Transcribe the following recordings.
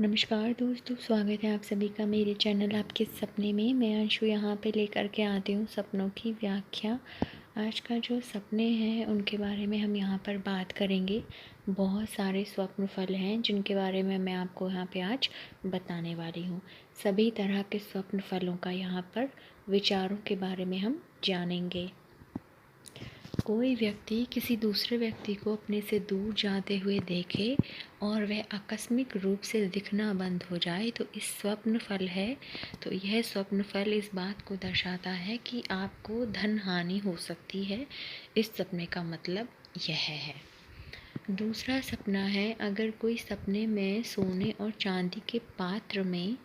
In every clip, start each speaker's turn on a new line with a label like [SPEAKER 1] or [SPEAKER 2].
[SPEAKER 1] नमस्कार दोस्तों, स्वागत है आप सभी का मेरे चैनल आपके सपने में। मैं अंशु यहाँ पे लेकर के आती हूँ सपनों की व्याख्या। आज का जो सपने हैं उनके बारे में हम यहाँ पर बात करेंगे। बहुत सारे स्वप्न फल हैं जिनके बारे में मैं आपको यहाँ पे आज बताने वाली हूँ। सभी तरह के स्वप्न फलों का यहाँ पर विचारों के बारे में हम जानेंगे। कोई व्यक्ति किसी दूसरे व्यक्ति को अपने से दूर जाते हुए देखे और वह आकस्मिक रूप से दिखना बंद हो जाए तो इस स्वप्न फल है। तो यह स्वप्न फल इस बात को दर्शाता है कि आपको धन हानि हो सकती है। इस सपने का मतलब यह है। दूसरा सपना है, अगर कोई सपने में सोने और चांदी के पात्र में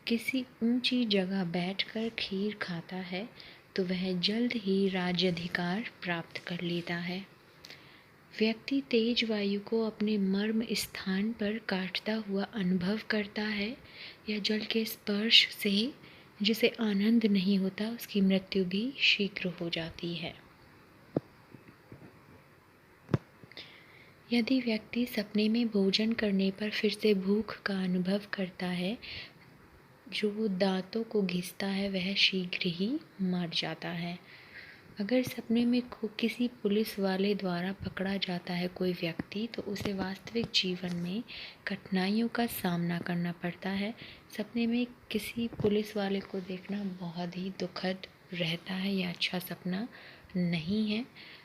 [SPEAKER 1] किसी ऊंची जगह बैठकर खीर खाता है तो वह जल्द ही राज्याधिकार प्राप्त कर लेता है। व्यक्ति तेज वायु को अपने मर्म स्थान पर काटता हुआ अनुभव करता है या जल के स्पर्श से जिसे आनंद नहीं होता उसकी मृत्यु भी शीघ्र हो जाती है। यदि व्यक्ति सपने में भोजन करने पर फिर से भूख का अनुभव करता है, जो दांतों को घिसता है वह शीघ्र ही मर जाता है। अगर सपने में किसी पुलिस वाले द्वारा पकड़ा जाता है कोई व्यक्ति तो उसे वास्तविक जीवन में कठिनाइयों का सामना करना पड़ता है। सपने में किसी पुलिस वाले को देखना बहुत ही दुखद रहता है, यह अच्छा सपना नहीं है।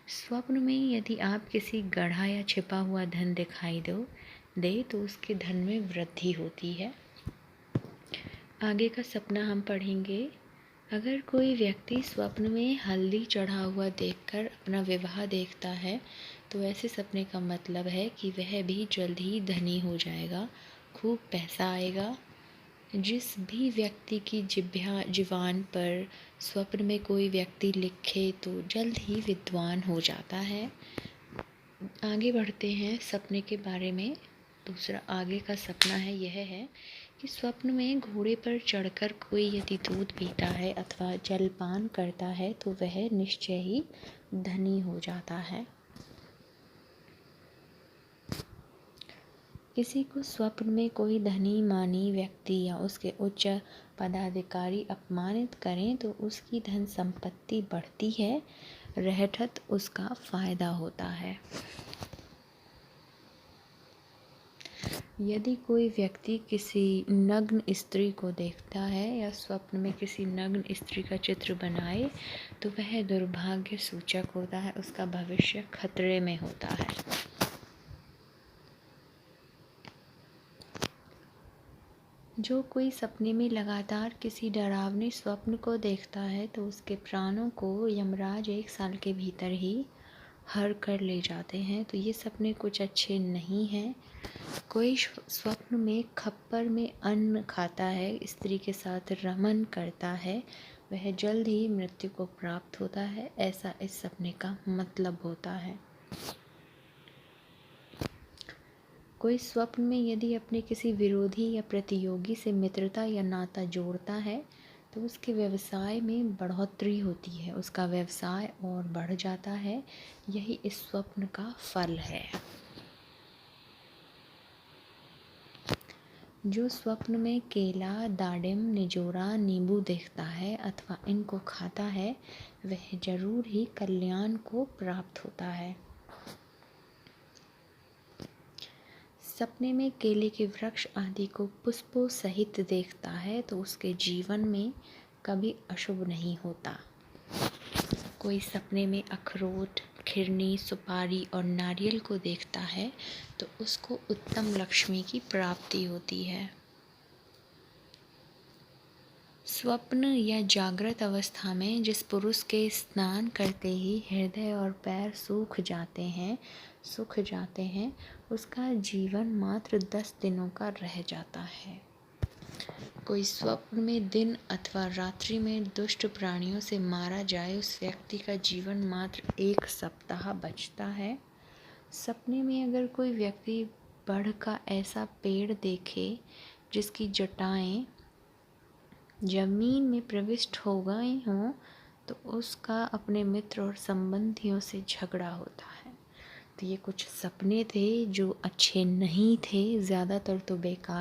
[SPEAKER 1] स्वप्न में यदि आप किसी गढ़ा या छिपा हुआ धन दिखाई दे तो उसके धन में वृद्धि होती है। आगे का सपना हम पढ़ेंगे। अगर कोई व्यक्ति स्वप्न में हल्दी चढ़ा हुआ देखकर अपना विवाह देखता है तो ऐसे सपने का मतलब है कि वह भी जल्द ही धनी हो जाएगा, खूब पैसा आएगा। जिस भी व्यक्ति की जीवान पर स्वप्न में कोई व्यक्ति लिखे तो जल्द ही विद्वान हो जाता है। आगे बढ़ते हैं सपने के बारे में। दूसरा आगे का सपना है यह है कि स्वप्न में घोड़े पर चढ़कर कोई यदि दूध पीता है अथवा जलपान करता है तो वह निश्चय ही धनी हो जाता है। किसी को स्वप्न में कोई धनी मानी व्यक्ति या उसके उच्च पदाधिकारी अपमानित करें तो उसकी धन संपत्ति बढ़ती है, रहठत उसका फायदा होता है। यदि कोई व्यक्ति किसी नग्न स्त्री को देखता है या स्वप्न में किसी नग्न स्त्री का चित्र बनाए तो वह दुर्भाग्य सूचक होता है, उसका भविष्य खतरे में होता है। जो कोई सपने में लगातार किसी डरावने स्वप्न को देखता है तो उसके प्राणों को यमराज 1 साल के भीतर ही हर कर ले जाते हैं। तो ये सपने कुछ अच्छे नहीं हैं। कोई स्वप्न में खप्पर में अन्न खाता है, स्त्री के साथ रमन करता है, वह जल्द ही मृत्यु को प्राप्त होता है, ऐसा इस सपने का मतलब होता है। कोई स्वप्न में यदि अपने किसी विरोधी या प्रतियोगी से मित्रता या नाता जोड़ता है तो उसके व्यवसाय में बढ़ोतरी होती है, उसका व्यवसाय और बढ़ जाता है। यही इस स्वप्न का फल है। जो स्वप्न में केला, दाडिम, निजोरा, नींबू देखता है अथवा इनको खाता है वह जरूर ही कल्याण को प्राप्त होता है। सपने में केले के वृक्ष आदि को पुष्पों सहित देखता है तो उसके जीवन में कभी अशुभ नहीं होता। कोई सपने में अखरोट, खिरनी, सुपारी और नारियल को देखता है तो उसको उत्तम लक्ष्मी की प्राप्ति होती है। स्वप्न या जागृत अवस्था में जिस पुरुष के स्नान करते ही हृदय और पैर सूख जाते हैं उसका जीवन मात्र 10 दिनों का रह जाता है। कोई स्वप्न में दिन अथवा रात्रि में दुष्ट प्राणियों से मारा जाए उस व्यक्ति का जीवन मात्र 1 सप्ताह बचता है। सपने में अगर कोई व्यक्ति बढ़ का ऐसा पेड़ देखे जिसकी जटाएं जमीन में प्रविष्ट हो गए हों तो उसका अपने मित्र और संबंधियों से झगड़ा होता है। तो ये कुछ सपने थे जो अच्छे नहीं थे, ज़्यादातर तो बेकार